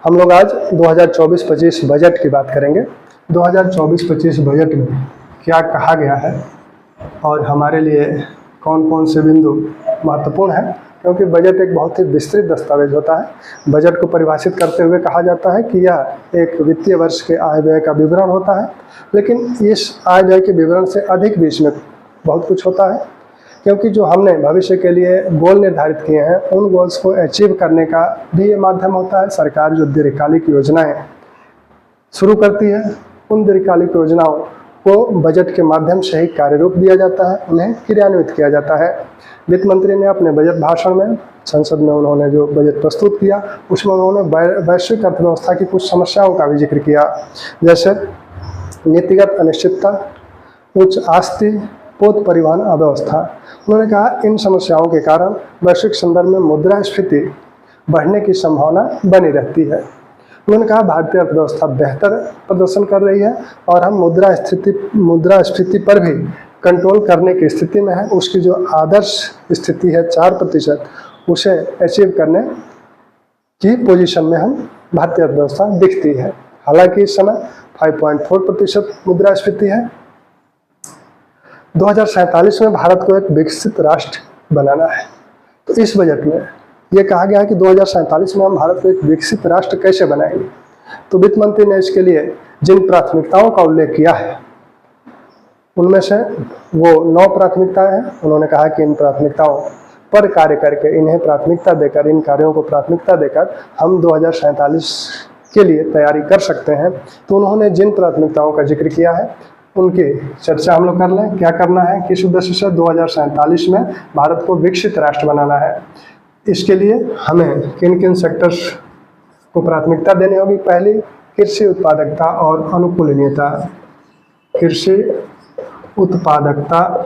हम लोग आज 2024-25 बजट की बात करेंगे। 2024-25 बजट में क्या कहा गया है और हमारे लिए कौन कौन से बिंदु महत्वपूर्ण हैं, क्योंकि बजट एक बहुत ही विस्तृत दस्तावेज होता है। बजट को परिभाषित करते हुए कहा जाता है कि यह एक वित्तीय वर्ष के आय व्यय का विवरण होता है, लेकिन इस आय व्यय के विवरण से अधिक बीच में बहुत कुछ होता है, क्योंकि जो हमने भविष्य के लिए गोल निर्धारित किए हैं उन गोल्स को अचीव करने का भी ये माध्यम होता है। सरकार जो दीर्घकालिक योजनाएं शुरू करती है उन दीर्घकालिक योजनाओं को बजट के माध्यम से ही कार्यरूप दिया जाता है, उन्हें क्रियान्वित किया जाता है। वित्त मंत्री ने अपने बजट भाषण में संसद में उन्होंने जो बजट प्रस्तुत किया उसमें उन्होंने वैश्विक अर्थव्यवस्था की कुछ समस्याओं का भी जिक्र किया, जैसे नीतिगत अनिश्चितता, उच्च आस्ति, पोत परिवहन अव्यवस्था। उन्होंने कहा इन समस्याओं के कारण वैश्विक संदर्भ में मुद्रास्फीति बढ़ने की संभावना बनी रहती है। उन्होंने कहा भारतीय अर्थव्यवस्था बेहतर प्रदर्शन कर रही है और हम मुद्रास्फीति पर भी कंट्रोल करने की स्थिति में है। उसकी जो आदर्श स्थिति है 4%, उसे अचीव करने की पोजीशन में हम भारतीय अर्थव्यवस्था दिखती है। हालांकि इस समय 5.4% मुद्रास्फीति है। 2047 में भारत को एक विकसित राष्ट्र बनाना है। तो इस बजट में यह कहा गया है कि 2047 में हम भारत को एक विकसित राष्ट्र कैसे बनाएंगे। तो वित्त मंत्री ने इसके लिए जिन प्राथमिकताओं का उल्लेख किया है उनमें से वो 9 प्राथमिकताएं हैं। उन्होंने कहा कि इन प्राथमिकताओं पर कार्य करके, इन्हें प्राथमिकता देकर, इन कार्यों को प्राथमिकता देकर हम 2047 के लिए तैयारी कर सकते हैं। तो उन्होंने जिन प्राथमिकताओं का जिक्र किया है उनकी चर्चा हम लोग कर लें। क्या करना है, किस उद्देश्य से 2047 में भारत को विकसित राष्ट्र बनाना है, इसके लिए हमें किन किन सेक्टर्स को प्राथमिकता देनी होगी। पहली, कृषि उत्पादकता और अनुकूलनीयता। कृषि उत्पादकता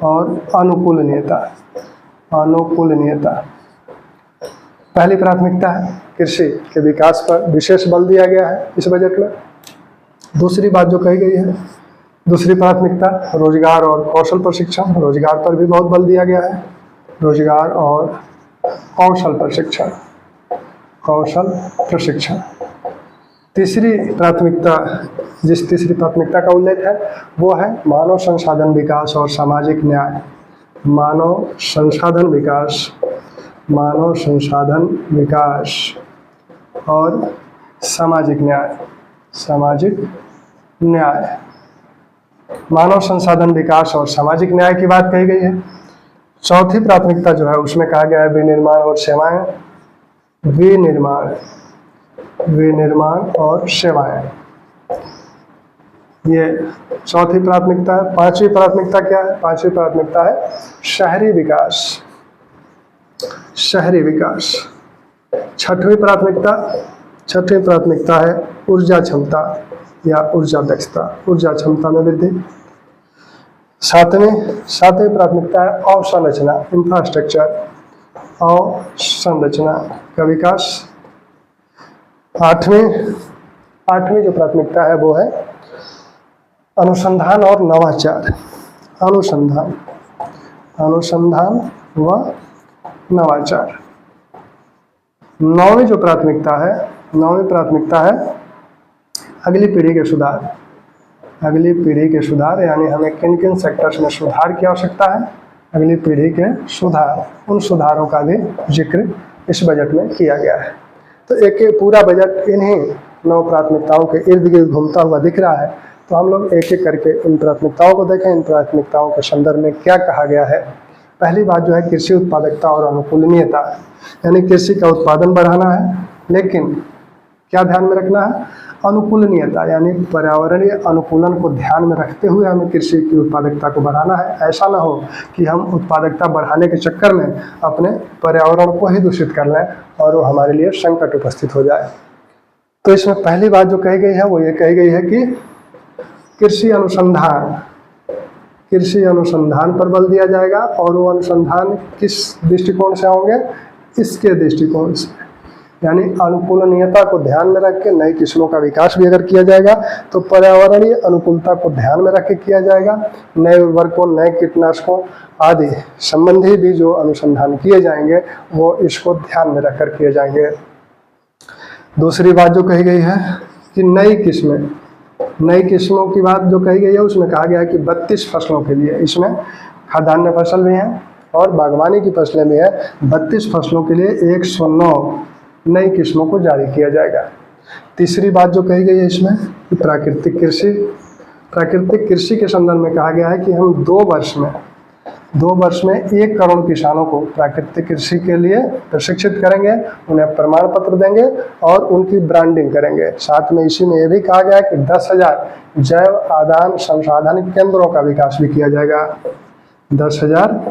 और अनुकूलनीयता। पहली प्राथमिकता है कृषि के विकास पर विशेष बल दिया गया है इस बजट में। दूसरी बात जो कही गई है, दूसरी प्राथमिकता रोजगार और कौशल प्रशिक्षण। रोजगार पर भी बहुत बल दिया गया है, रोजगार और कौशल प्रशिक्षण। तीसरी प्राथमिकता, जिस तीसरी प्राथमिकता का उल्लेख है वो है मानव संसाधन विकास और सामाजिक न्याय। मानव संसाधन विकास और सामाजिक न्याय। मानव संसाधन विकास और सामाजिक न्याय की बात कही गई है। चौथी प्राथमिकता जो है उसमें कहा गया है विनिर्माण और सेवाएं। विनिर्माण और सेवाएं, ये चौथी प्राथमिकता है। पांचवी प्राथमिकता क्या है? पांचवी प्राथमिकता है शहरी विकास। छठवीं प्राथमिकता है ऊर्जा क्षमता या ऊर्जा दक्षता, ऊर्जा क्षमता में वृद्धि। सातवीं प्राथमिकता है अवसंरचना, इंफ्रास्ट्रक्चर, अवसंरचना का विकास। आठवीं जो प्राथमिकता है वो है अनुसंधान और नवाचार। अनुसंधान व नवाचार। नौवीं प्राथमिकता है अगली पीढ़ी के सुधार। यानी हमें किन किन सेक्टर्स में सुधार की आवश्यकता है, अगली पीढ़ी के सुधार, उन सुधारों का भी जिक्र इस बजट में किया गया है। तो एक पूरा बजट इन्हीं 9 प्राथमिकताओं के इर्द गिर्द घूमता हुआ दिख रहा है। तो हम लोग एक एक करके इन प्राथमिकताओं को देखें, इन प्राथमिकताओं के संदर्भ में क्या कहा गया है। पहली बात जो है कृषि उत्पादकता और अनुकूलनीयता, यानी कृषि का उत्पादन बढ़ाना है, लेकिन क्या ध्यान में रखना है, अनुकूलनीयता यानी पर्यावरणीय अनुकूलन को ध्यान में रखते हुए हमें कृषि की उत्पादकता को बढ़ाना है। ऐसा ना हो कि हम उत्पादकता बढ़ाने के चक्कर में अपने पर्यावरण को ही दूषित कर लें और वो हमारे लिए संकट उपस्थित हो जाए। तो इसमें पहली बात जो कही गई है वो ये कही गई है कि कृषि अनुसंधान पर बल दिया जाएगा। और वो अनुसंधान किस दृष्टिकोण से होंगे, इसके दृष्टिकोण से, यानी अनुकूलनीयता को ध्यान में रख के नई किस्मों का विकास भी अगर किया जाएगा तो पर्यावरणीय अनुकूलता को ध्यान में रख के किया जाएगा। नए उर्वरकों, नए कीटनाशकों आदि संबंधी भी जो अनुसंधान किए जाएंगे वो इसको ध्यान में रखकर किए जाएंगे। दूसरी बात जो कही गई है कि नई किस्मों की बात जो कही गई है उसमें कहा गया है कि 32 फसलों के लिए, इसमें खाद्यान्न फसल भी हैं और बागवानी की फसलें भी हैं, 32 फसलों के लिए 109 नई किस्मों को जारी किया जाएगा। तीसरी बात जो कही गई है इसमें कि प्राकृतिक कृषि के संदर्भ में कहा गया है कि हम 2 वर्ष में 1 करोड़ किसानों को प्राकृतिक कृषि के लिए प्रशिक्षित करेंगे, उन्हें प्रमाण पत्र देंगे और उनकी ब्रांडिंग करेंगे। साथ में इसी में यह भी कहा गया है कि 10,000 जैव आदान संसाधन केंद्रों का विकास भी किया जाएगा। 10,000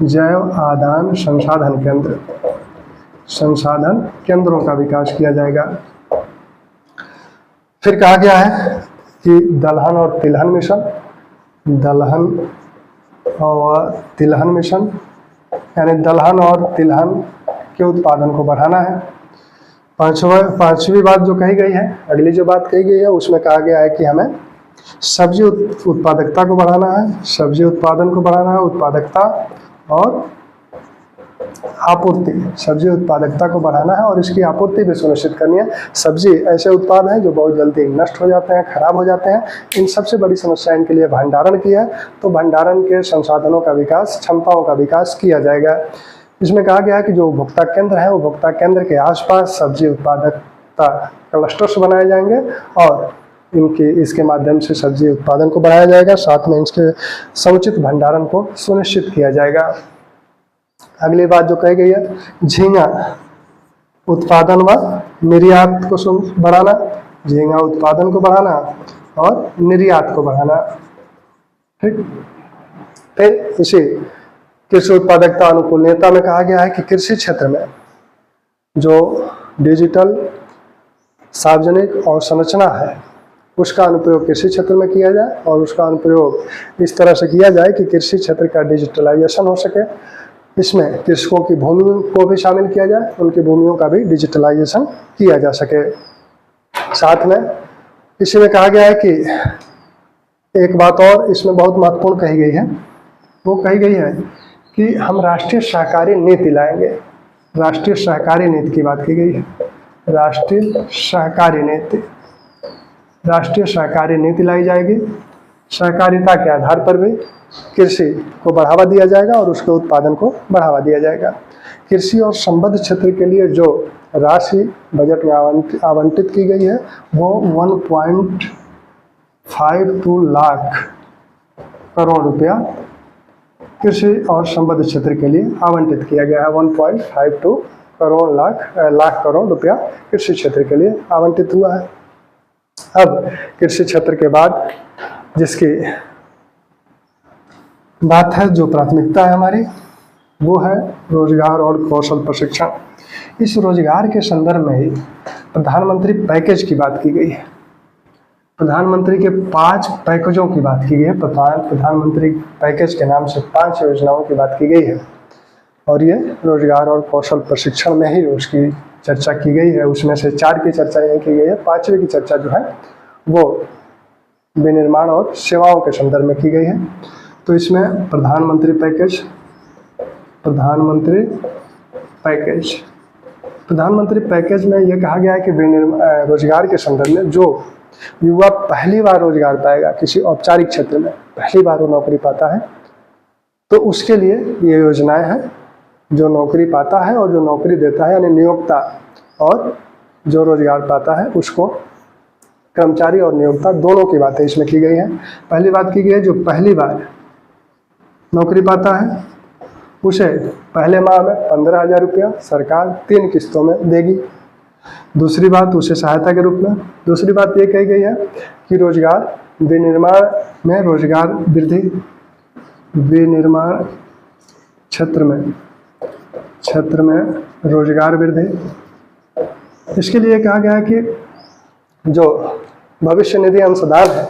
जैव आदान संसाधन केंद्रों का विकास किया जाएगा। फिर कहा गया है कि दलहन और तिलहन मिशन यानी दलहन और तिलहन के उत्पादन को बढ़ाना है। पांचवी बात जो कही गई है, अगली जो बात कही गई है उसमें कहा गया है कि हमें सब्जी उत्पादकता को बढ़ाना है, सब्जी उत्पादन को बढ़ाना है, उत्पादकता और आपूर्ति, सब्जी उत्पादकता को बढ़ाना है और इसकी आपूर्ति भी सुनिश्चित करनी है। सब्जी ऐसे उत्पाद हैं जो बहुत जल्दी नष्ट हो जाते हैं, खराब हो जाते हैं। इन सबसे बड़ी समस्या इनके लिए भंडारण की है, तो भंडारण के संसाधनों का विकास, क्षमताओं का विकास किया जाएगा। इसमें कहा गया है कि जो उपभोक्ता केंद्र है, उपभोक्ता केंद्र के आसपास सब्जी उत्पादकता क्लस्टर्स बनाए जाएंगे और इसके माध्यम से सब्जी उत्पादन को बढ़ाया जाएगा, साथ में इसके समुचित भंडारण को सुनिश्चित किया जाएगा। अगली बात जो कही गई है, झींगा उत्पादन व निर्यात को बढ़ाना, झींगा उत्पादन को बढ़ाना और निर्यात को बढ़ाना। ठीक, फिर इसी कृषि उत्पादकता अनुकूलनीयता में कहा गया है कि कृषि क्षेत्र में जो डिजिटल सार्वजनिक अवसंरचना है उसका अनुप्रयोग कृषि क्षेत्र में किया जाए और उसका अनुप्रयोग इस तरह से किया जाए कि कृषि क्षेत्र का डिजिटलाइजेशन हो सके। इसमें कृषकों की भूमि को भी शामिल किया जाए, उनकी भूमियों का भी डिजिटलाइजेशन किया जा सके। साथ में इसी में कहा गया है कि एक बात और इसमें बहुत महत्वपूर्ण कही गई है, वो कही गई है कि हम राष्ट्रीय सहकारी नीति लाएंगे। राष्ट्रीय सहकारी नीति की बात की गई है। राष्ट्रीय सहकारी नीति लाई जाएगी। सहकारिता के आधार पर भी कृषि को बढ़ावा दिया जाएगा और उसके उत्पादन को बढ़ावा दिया जाएगा। कृषि और संबद्ध क्षेत्र के लिए जो राशि बजट में आवंटित की गई है वो 1.52 लाख करोड़ रुपया कृषि और संबद्ध क्षेत्र के लिए आवंटित किया गया है। 1.52 लाख करोड़ रुपया कृषि क्षेत्र के लिए आवंटित हुआ है। अब कृषि क्षेत्र के बाद जिसकी बात है, जो प्राथमिकता है हमारी, वो है रोजगार और कौशल प्रशिक्षण। इस रोजगार के संदर्भ में ही प्रधानमंत्री पैकेज की बात की गई है। प्रधानमंत्री के 5 पैकेजों की बात की गई है। प्रधानमंत्री पैकेज के नाम से 5 योजनाओं की बात की गई है और ये रोजगार और कौशल प्रशिक्षण में ही उसकी चर्चा की गई है। उसमें से 4 की चर्चा यहाँ की गई है, 5वीं की चर्चा जो है वो विनिर्माण और सेवाओं के संदर्भ में की गई है। तो इसमें प्रधानमंत्री पैकेज में ये कहा गया है कि रोजगार के संदर्भ में जो युवा पहली बार रोजगार पाएगा, किसी औपचारिक क्षेत्र में पहली बार वो नौकरी पाता है, तो उसके लिए ये योजनाएं हैं। जो नौकरी पाता है और जो नौकरी देता है यानी नियोक्ता और जो रोजगार पाता है उसको, कर्मचारी और नियोक्ता दोनों की बातें इसमें की गई हैं। पहली बात की गई है जो पहली बार नौकरी पाता है उसे पहले माह में 15,000 रुपया सरकार 3 किस्तों में देगी। दूसरी बात उसे सहायता के रूप में। दूसरी बात ये कही गई है कि रोजगार विनिर्माण में रोजगार वृद्धि, विनिर्माण क्षेत्र में रोजगार वृद्धि। इसके लिए कहा गया है कि जो भविष्य निधि अंशदान है,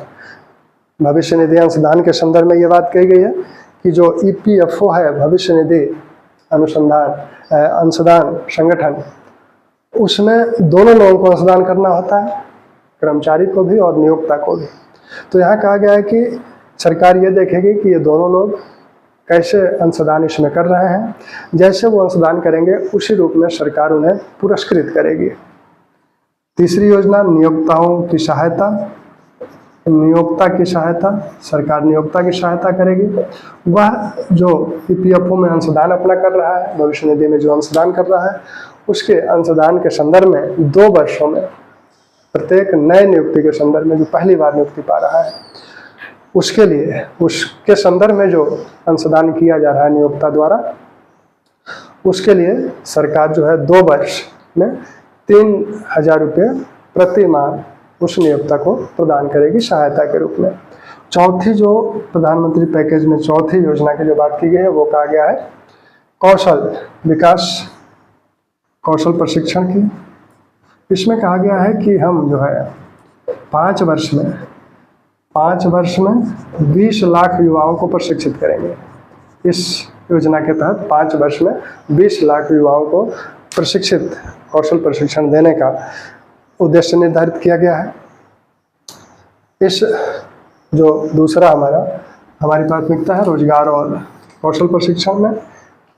भविष्य निधि अंशदान के संदर्भ में ये बात कही गई है कि जो EPFO है, भविष्य निधि अंशदान संगठन, उसमें दोनों लोगों को अंशदान करना होता है, कर्मचारी को भी और नियोक्ता को भी। तो यहाँ कहा गया है कि सरकार ये देखेगी कि ये दोनों लोग कैसे अंशदान इसमें कर रहे हैं, जैसे वो अंशदान करेंगे उसी रूप में सरकार उन्हें पुरस्कृत करेगी। तीसरी योजना नियोक्ताओं की सहायता। नियोक्ता की सहायता, सरकार नियोक्ता की सहायता करेगी। वह जो ईपीएफओ में अंशदान अपना कर रहा है, भविष्य निधि में जो अंशदान कर रहा है, उसके अंशदान के संदर्भ में 2 वर्षों में प्रत्येक नए नियुक्ति के संदर्भ में जो पहली बार नियुक्ति पा रहा है, उसके लिए उसके संदर्भ में जो अंशदान किया जा रहा है नियोक्ता द्वारा, उसके लिए सरकार जो है 2 वर्ष में 3000 रुपये प्रति माह उस नियोक्ता को प्रदान करेगी सहायता के रूप में। चौथी जो प्रधानमंत्री पैकेज में चौथी योजना की जो बात की गई है वो कहा गया है कौशल विकास, कौशल प्रशिक्षण की। इसमें कहा गया है कि हम जो है 5 वर्ष में 20 लाख युवाओं को प्रशिक्षित करेंगे। इस योजना के तहत 5 वर्ष में 20 लाख युवाओं को प्रशिक्षित कौशल प्रशिक्षण देने का उद्देश्य निर्धारित किया गया है। इस जो दूसरा हमारी प्राथमिकता है रोजगार और कौशल प्रशिक्षण में,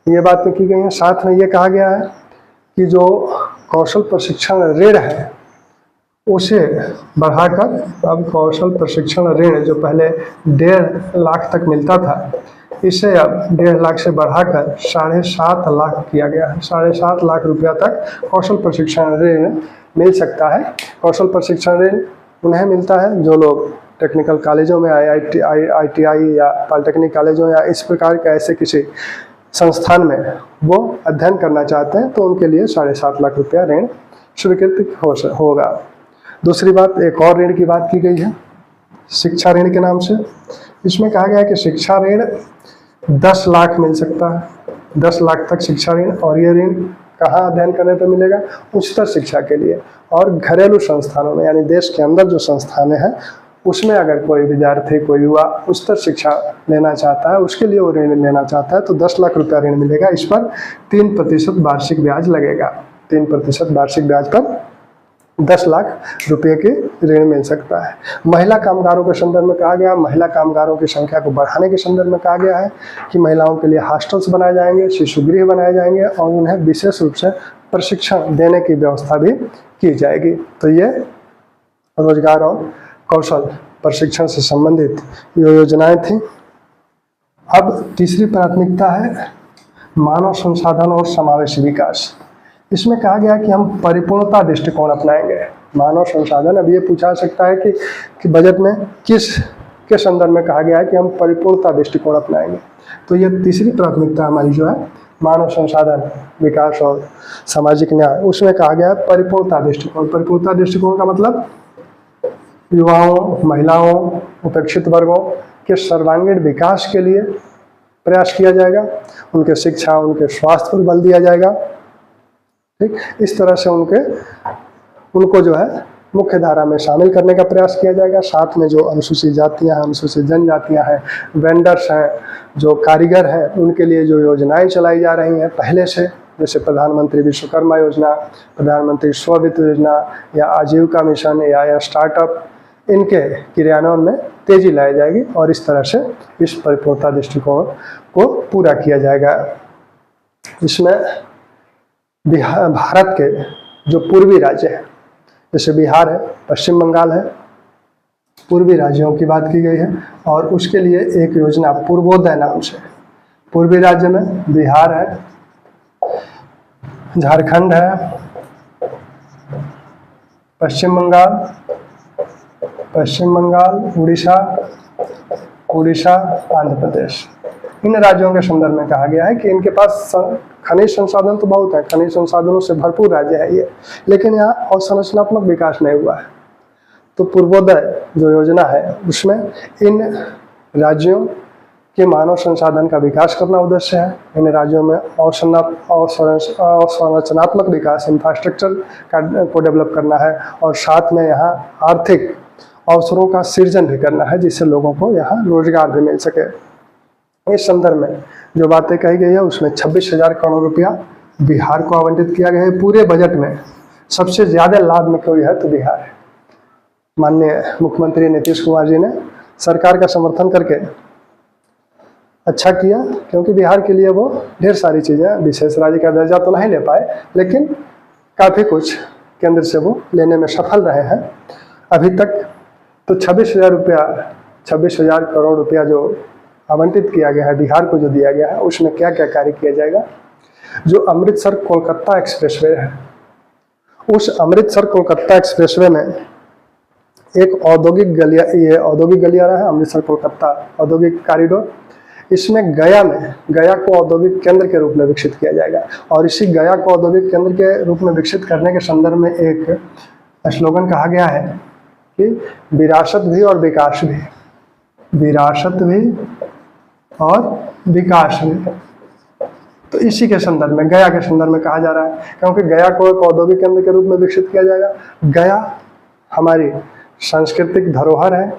ये बातें की गई हैं। साथ में ये कहा गया है कि जो कौशल प्रशिक्षण ऋण है उसे बढ़ाकर अब कौशल प्रशिक्षण ऋण जो पहले 1.5 लाख तक मिलता था, इसे अब 1.5 लाख से बढ़ाकर 7.5 लाख किया गया है। 7.5 लाख रुपया तक कौशल प्रशिक्षण ऋण मिल सकता है। कौशल प्रशिक्षण ऋण उन्हें मिलता है जो लोग टेक्निकल कॉलेजों में ITI या पॉलिटेक्निक कॉलेजों या इस प्रकार के ऐसे किसी संस्थान में वो अध्ययन करना चाहते हैं, तो उनके लिए 7.5 लाख रुपया ऋण स्वीकृत होगा। दूसरी बात, एक और ऋण की बात की गई है शिक्षा ऋण के नाम से। इसमें कहा गया है कि शिक्षा ऋण 10 लाख मिल सकता है, 10 लाख तक शिक्षा ऋण। और ये ऋण कहाँ अध्ययन करने पर मिलेगा? उच्चतर शिक्षा के लिए और घरेलू संस्थानों में, यानी देश के अंदर जो संस्थानें हैं उसमें अगर कोई विद्यार्थी, कोई युवा उच्चतर शिक्षा लेना चाहता है, उसके लिए वो ऋण लेना चाहता है, तो 10 लाख रुपया ऋण मिलेगा। इस पर 3% वार्षिक ब्याज लगेगा। 3% वार्षिक ब्याज पर 10 लाख रुपये के ऋण मिल सकता है। महिला कामगारों के संदर्भ में कहा गया, महिला कामगारों की संख्या को बढ़ाने के संदर्भ में कहा गया है कि महिलाओं के लिए हॉस्टल्स बनाए जाएंगे, शिशु गृह बनाए जाएंगे और उन्हें विशेष रूप से प्रशिक्षण देने की व्यवस्था भी की जाएगी। तो ये रोजगार और कौशल प्रशिक्षण से संबंधित ये योजनाएं थी। अब तीसरी प्राथमिकता है मानव संसाधन और समावेशी विकास। इसमें कहा गया कि हम परिपूर्णता दृष्टिकोण अपनाएंगे। मानव संसाधन, अब ये पूछा सकता है कि बजट में किस के संदर्भ में कहा गया है कि हम परिपूर्णता दृष्टिकोण अपनाएंगे। तो ये तीसरी प्राथमिकता हमारी जो है मानव संसाधन विकास और सामाजिक न्याय, उसमें कहा गया है परिपूर्णता दृष्टिकोण। परिपूर्णता दृष्टिकोण का मतलब युवाओं, महिलाओं, उपेक्षित वर्गों के सर्वांगीण विकास के लिए प्रयास किया जाएगा। उनके शिक्षा, उनके स्वास्थ्य पर बल दिया जाएगा। ठीक, इस तरह से उनको जो है मुख्य धारा में शामिल करने का प्रयास किया जाएगा। साथ में जो अनुसूचित जातियां हैं, अनुसूचित जनजातियां हैं, वेंडर्स हैं, जो कारीगर हैं, उनके लिए जो योजनाएं चलाई जा रही हैं पहले से, जैसे प्रधानमंत्री विश्वकर्मा योजना, प्रधानमंत्री स्ववित्त योजना या आजीविका मिशन या स्टार्टअप, इनके क्रियान्वयन में तेजी लाई जाएगी और इस तरह से इस परिपूर्णता दृष्टिकोण को पूरा किया जाएगा। इसमें भारत के जो पूर्वी राज्य हैं, जैसे बिहार है, पश्चिम बंगाल है, पूर्वी राज्यों की बात की गई है और उसके लिए एक योजना पूर्वोदय नाम से। पूर्वी राज्य में बिहार है, झारखंड है, पश्चिम बंगाल, उड़ीसा, आंध्र प्रदेश। इन राज्यों के संदर्भ में कहा गया है कि इनके पास खनिज संसाधन तो बहुत है, खनिज संसाधनों से भरपूर राज्य है ये, लेकिन यहाँ अवसंरचनात्मक विकास नहीं हुआ है। तो पूर्वोदय जो योजना है उसमें इन राज्यों के मानव संसाधन का विकास करना उद्देश्य है। इन राज्यों में अवसंरचनात्मक विकास, इंफ्रास्ट्रक्चर को डेवलप करना है और साथ में यहाँ आर्थिक अवसरों का सृजन भी करना है, जिससे लोगों को यहाँ रोजगार भी मिल सके। इस संदर्भ में जो बातें कही गई है उसमें 26,000 करोड़ रुपया बिहार को आवंटित किया गया है। पूरे बजट में सबसे ज़्यादा लाभ में कोई है तो बिहार है। माननीय मुख्यमंत्री नीतीश कुमार जी ने सरकार का समर्थन करके अच्छा किया, क्योंकि बिहार के लिए वो ढेर सारी चीज़ें, विशेष राज्य का दर्जा तो नहीं ले पाए, लेकिन काफ़ी कुछ केंद्र से वो लेने में सफल रहे हैं अभी तक। तो 26,000 करोड़ रुपया जो आवंटित किया गया है बिहार को, जो दिया गया है, उसमें क्या क्या कार्य किया जाएगा। जो अमृतसर कोलकाता एक्सप्रेसवे है, उस अमृतसर कोलकाता एक्सप्रेसवे में एक औद्योगिक गलियारा है, अमृतसर कोलकाता औद्योगिक कॉरिडोर। इसमें गया को औद्योगिक केंद्र के रूप में विकसित किया जाएगा। और इसी गया को औद्योगिक केंद्र के रूप में विकसित करने के संदर्भ में एक स्लोगन कहा गया है कि विरासत भी और विकास भी, विरासत भी और विकास भी। तो इसी के संदर्भ में, गया के संदर्भ में कहा जा रहा है, क्योंकि गया को एक औद्योगिक केंद्र के रूप में विकसित किया जाएगा। गया हमारी सांस्कृतिक धरोहर है,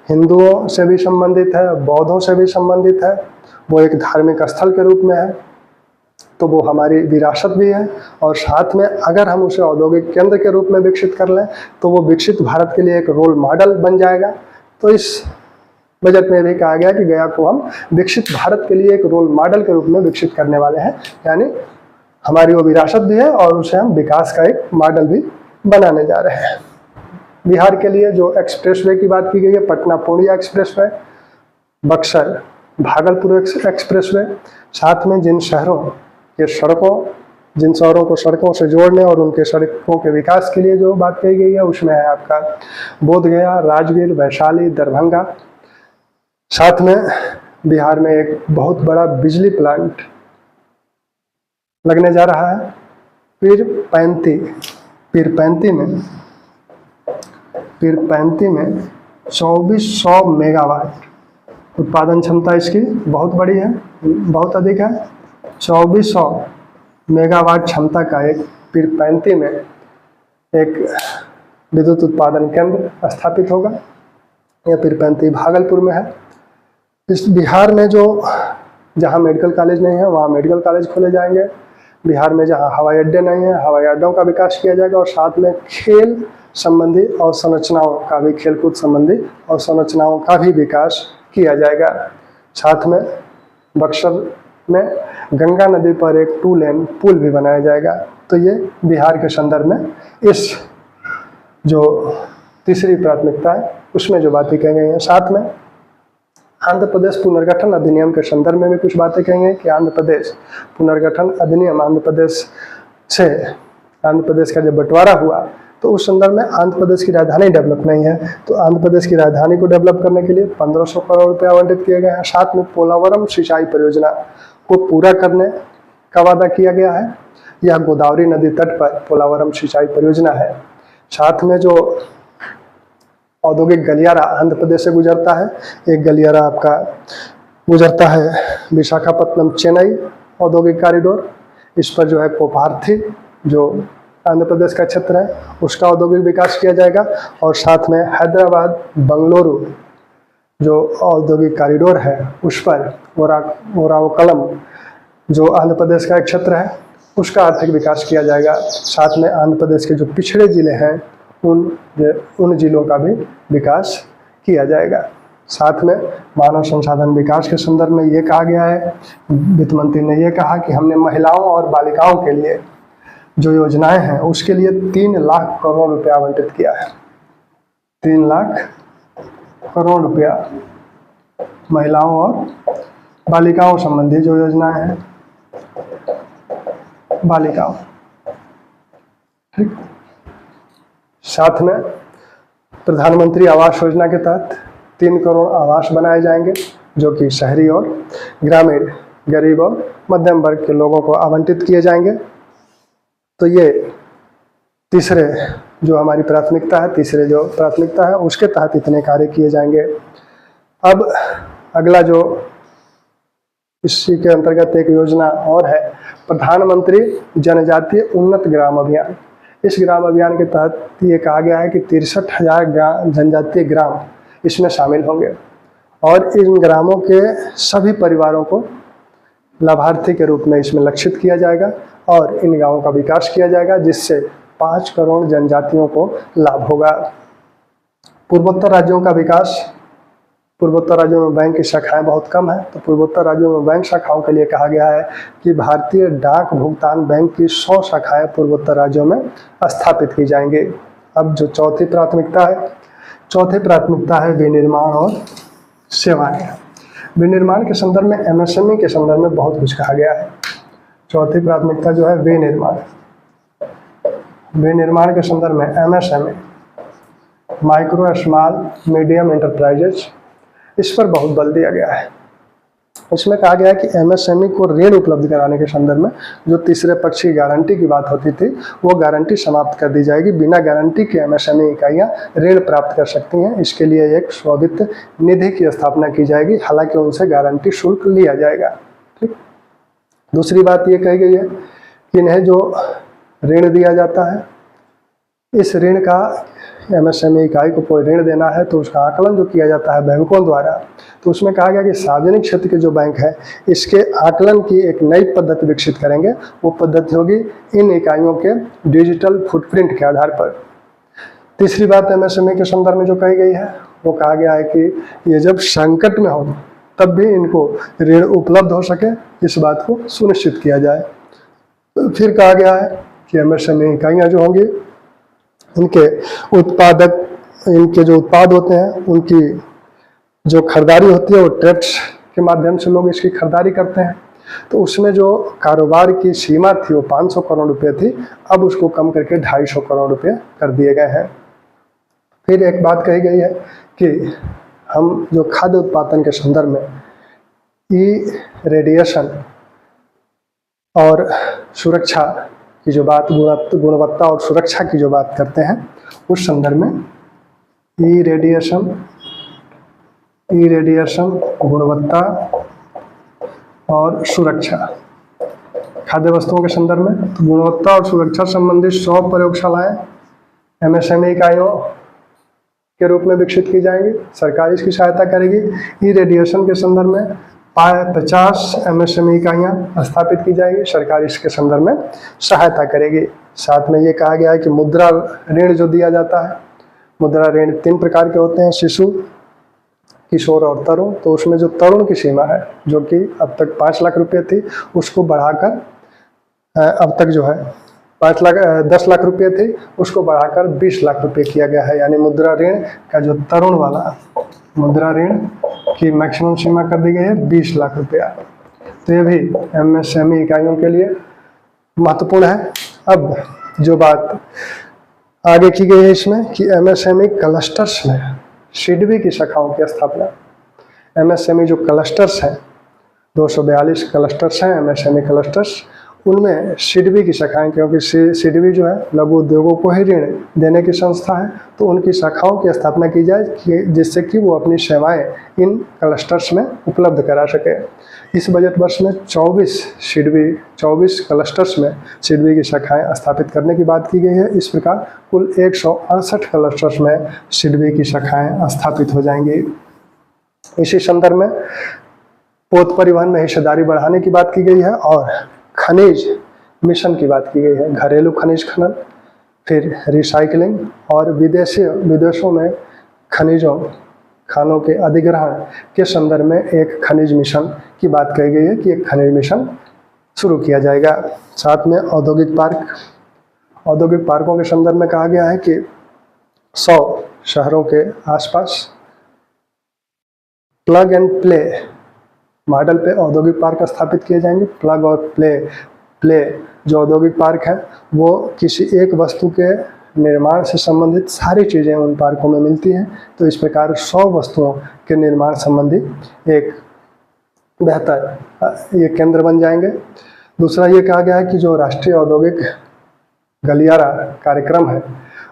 हिंदुओं से भी संबंधित है, बौद्धों से भी संबंधित है, वो एक धार्मिक स्थल के रूप में है, तो वो हमारी विरासत भी है। और साथ में अगर हम उसे औद्योगिक केंद्र के रूप में विकसित कर लें तो वो विकसित भारत के लिए एक रोल मॉडल बन जाएगा। तो इस बजट में भी कहा गया कि गया को हम विकसित भारत के लिए एक रोल मॉडल के रूप में विकसित करने वाले हैं, यानी हमारी वो विरासत भी है और उसे हम विकास का एक मॉडल भी बनाने जा रहे हैं। बिहार के लिए जो एक्सप्रेसवे की बात की गई है, पटना पूर्णिया एक्सप्रेसवे, बक्सर भागलपुर एक्सप्रेसवे, साथ में जिन शहरों को सड़कों से जोड़ने और उनके सड़कों के विकास के लिए जो बात कही गई है, उसमें है आपका बोधगया, राजगीर, वैशाली, दरभंगा। साथ में बिहार में एक बहुत बड़ा बिजली प्लांट लगने जा रहा है पीरपैंती में 2400 मेगावाट उत्पादन क्षमता इसकी बहुत बड़ी है, बहुत अधिक है। 2400 मेगावाट क्षमता का एक पीरपैंती में एक विद्युत उत्पादन केंद्र स्थापित होगा। यह पीरपैंती भागलपुर में है। इस बिहार में जो जहाँ मेडिकल कॉलेज नहीं है वहाँ मेडिकल कॉलेज खोले जाएंगे। बिहार में जहाँ हवाई अड्डे नहीं है, हवाई अड्डों का विकास किया जाएगा। और साथ में खेल संबंधी और संरचनाओं का भी, खेलकूद संबंधी और संरचनाओं का भी विकास किया जाएगा। साथ में बक्सर में गंगा नदी पर एक 2 लेन पुल भी बनाया जाएगा। तो ये बिहार के संदर्भ में इस जो तीसरी प्राथमिकता है उसमें जो बातें कही गई हैं। साथ में आंध्र प्रदेश पुनर्गठन अधिनियम के संदर्भ में भी कुछ बातें कहेंगे कि आंध्र प्रदेश पुनर्गठन अधिनियम, आंध्र प्रदेश का जब बंटवारा हुआ तो उस संदर्भ में आंध्र प्रदेश की राजधानी डेवलप नहीं है, तो आंध्र प्रदेश की राजधानी को डेवलप करने के लिए 1500 करोड़ रुपये आवंटित किए गए हैं। साथ में पोलावरम सिंचाई परियोजना को पूरा करने का वादा किया गया है। यह गोदावरी नदी तट पर पोलावरम सिंचाई परियोजना है। साथ में जो औद्योगिक गलियारा आंध्र प्रदेश से गुजरता है, एक गलियारा आपका गुजरता है विशाखापत्तनम चेन्नई औद्योगिक कॉरिडोर। इस पर जो है कोपार्थी जो आंध्र प्रदेश का क्षेत्र है उसका औद्योगिक विकास किया जाएगा। और साथ में हैदराबाद बंगलुरु जो औद्योगिक कॉरिडोर है उस पर ओरावकलम जो आंध्र प्रदेश का एक क्षेत्र है उसका आर्थिक विकास किया जाएगा। साथ में आंध्र प्रदेश के जो पिछड़े जिले हैं उन जिलों का भी विकास किया जाएगा। साथ में मानव संसाधन विकास के संदर्भ में ये कहा गया है, वित्त मंत्री ने ये कहा कि हमने महिलाओं और बालिकाओं के लिए जो योजनाएं हैं उसके लिए 3 लाख करोड़ रुपया आवंटित किया है। 3 लाख करोड़ रुपया महिलाओं और बालिकाओं संबंधी जो योजनाएं हैं, बालिकाओं, ठीक। साथ में प्रधानमंत्री आवास योजना के तहत 3 करोड़ आवास बनाए जाएंगे जो कि शहरी और ग्रामीण, गरीब और मध्यम वर्ग के लोगों को आवंटित किए जाएंगे। तो ये तीसरे जो हमारी प्राथमिकता है उसके तहत इतने कार्य किए जाएंगे। अब अगला जो इसी के अंतर्गत एक योजना और है, प्रधानमंत्री जनजातीय उन्नत ग्राम अभियान। इस ग्राम अभियान के तहत ये कहा गया है कि 63,000 जनजातीय ग्राम इसमें शामिल होंगे और इन ग्रामों के सभी परिवारों को लाभार्थी के रूप में इसमें लक्षित किया जाएगा और इन गांवों का विकास किया जाएगा जिससे 5 करोड़ जनजातियों को लाभ होगा। पूर्वोत्तर राज्यों का विकास, पूर्वोत्तर राज्यों में बैंक की शाखाएं बहुत कम है, तो पूर्वोत्तर राज्यों में बैंक शाखाओं के लिए कहा गया है कि भारतीय डाक भुगतान बैंक की 100 शाखाएं पूर्वोत्तर राज्यों में स्थापित की जाएंगी। अब जो चौथी प्राथमिकता है विनिर्माण और सेवाएं। विनिर्माण के संदर्भ में एमएसएमई के संदर्भ में बहुत कुछ कहा गया है। चौथी प्राथमिकता जो है विनिर्माण के संदर्भ में MSME, micro small medium enterprises, इस पर बहुत बल दिया गया है। इसमें कहा गया है कि एमएसएमई को ऋण उपलब्ध कराने के संदर्भ में जो तीसरे पक्ष की गारंटी की बात होती थी, वो गारंटी समाप्त कर दी जाएगी। बिना गारंटी के एमएसएमई इकाइयां ऋण प्राप्त कर सकती हैं। इसके लिए एक स्वामित्व निधि की स्थापना की जाएगी, हालांकि उनसे गारंटी शुल्क लिया जाएगा। ठीक। दूसरी बात ये कही गई है कि इन्हें जो ऋण दिया जाता है, इस ऋण का एमएसएमई इकाई को कोई ऋण देना है तो उसका आकलन जो किया जाता है बैंकों द्वारा, तो उसमें कहा गया कि सार्वजनिक क्षेत्र के जो बैंक है इसके आकलन की एक नई पद्धति विकसित करेंगे। वो पद्धति होगी इन इकाइयों के डिजिटल फुटप्रिंट के आधार पर। तीसरी बात एमएसएमई के संदर्भ में जो कही गई है, वो कहा गया है कि ये जब संकट में हो तब भी इनको ऋण उपलब्ध हो सके, इस बात को सुनिश्चित किया जाए। फिर कहा गया है कि एमएसएमई इकाइयाँ जो होंगी, इनके जो उत्पाद होते हैं उनकी जो खरीदारी होती है वो टैक्स के माध्यम से लोग इसकी खरीदारी करते हैं। तो उसमें जो कारोबार की सीमा थी वो 500 करोड़ रुपए थी, अब उसको कम करके 250 करोड़ रुपए कर दिए गए हैं। फिर एक बात कही गई है कि हम जो खाद्य उत्पादन के संदर्भ में रेडिएशन और सुरक्षा की जो बात, गुणवत्ता और सुरक्षा की जो बात करते हैं, उस संदर्भ में रेडिएशन, गुणवत्ता और सुरक्षा खाद्य वस्तुओं के संदर्भ में, तो गुणवत्ता और सुरक्षा संबंधित 100 प्रयोगशालाएं एमएसएमई इकाइयों के रूप में विकसित की जाएंगी। सरकार इसकी सहायता करेगी। रेडिएशन के संदर्भ में 50 एमएसएमई इकाइयाँ स्थापित की जाएगी, सरकार इसके संदर्भ में सहायता करेगी। साथ में ये कहा गया है कि मुद्रा ऋण जो दिया जाता है, मुद्रा ऋण 3 प्रकार के होते हैं, शिशु, किशोर और तरुण। तो उसमें जो तरुण की सीमा है, जो कि अब तक 5 लाख रुपए थी, उसको बढ़ाकर अब तक जो है 10 लाख रुपए थी, उसको बढ़ाकर 20 लाख रुपए किया गया है। यानी मुद्रा ऋण का जो तरुण वाला मुद्रा ऋण की मैक्सिमम सीमा कर दी गई है 20 लाख रुपया। तो ये भी एमएसएमई इकाइयों के लिए महत्वपूर्ण है। अब जो बात आगे की गई है इसमें कि एमएसएमई क्लस्टर्स में सिडबी की शाखाओं की स्थापना। एमएसएमई जो क्लस्टर्स हैं, 242 क्लस्टर्स हैं एमएसएमई क्लस्टर्स, उनमें सिडबी की शाखाएं, क्योंकि सिडबी जो है लघु उद्योगों को ही ऋण देने की संस्था है, तो उनकी शाखाओं की स्थापना की जाए जिससे कि वो अपनी सेवाएं इन क्लस्टर्स में उपलब्ध करा सके। इस बजट वर्ष में 24 क्लस्टर्स में सिडबी की शाखाएं स्थापित करने की बात की गई है। इस प्रकार कुल 168 क्लस्टर्स में सिडबी की शाखाएं स्थापित हो जाएंगी। इसी संदर्भ में पोत परिवहन में हिस्सेदारी बढ़ाने की बात की गई है और खनिज मिशन की बात की गई है। घरेलू खनिज खनन, फिर रिसाइकलिंग और विदेशों में खानों के अधिग्रहण के संदर्भ में एक खनिज मिशन की बात कही गई है कि एक खनिज मिशन शुरू किया जाएगा। साथ में औद्योगिक पार्कों के संदर्भ में कहा गया है कि 100 शहरों के आसपास प्लग एंड प्ले मॉडल पे औद्योगिक पार्क स्थापित किए जाएंगे। प्लग और प्ले जो औद्योगिक पार्क है, वो किसी एक वस्तु के निर्माण से संबंधित सारी चीज़ें उन पार्कों में मिलती हैं। तो इस प्रकार 100 वस्तुओं के निर्माण संबंधी एक बेहतर ये केंद्र बन जाएंगे। दूसरा ये कहा गया है कि जो राष्ट्रीय औद्योगिक गलियारा कार्यक्रम है,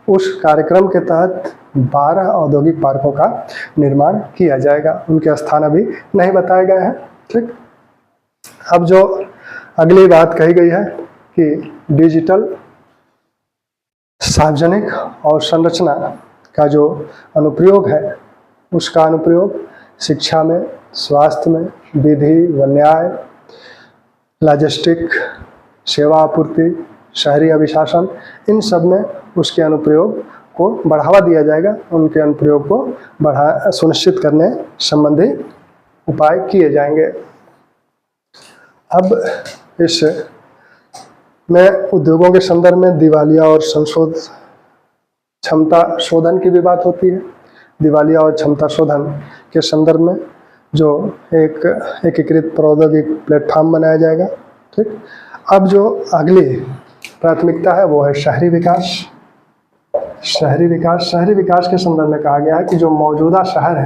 उस कार्यक्रम के तहत 12 औद्योगिक पार्कों का निर्माण किया जाएगा। उनके स्थान अभी नहीं बताए गए हैं। ठीक। अब जो अगली बात कही गई है कि डिजिटल सार्वजनिक और संरचना का जो अनुप्रयोग है, उसका अनुप्रयोग शिक्षा में, स्वास्थ्य में, विधि व न्याय, लॉजिस्टिक, सेवा आपूर्ति, शहरी अभिशासन, इन सब में उसके अनुप्रयोग को बढ़ावा दिया जाएगा, उनके अनुप्रयोग को सुनिश्चित करने संबंधी उपाय किए जाएंगे। अब इस में उद्योगों के संदर्भ में दिवालिया और क्षमता शोधन की भी बात होती है। दिवालिया और क्षमता शोधन के संदर्भ में जो एक एकीकृत प्रौद्योगिक प्लेटफॉर्म बनाया जाएगा। ठीक, अब जो अगली प्राथमिकता है वो है शहरी विकास। शहरी विकास के संदर्भ में कहा गया है कि जो मौजूदा शहर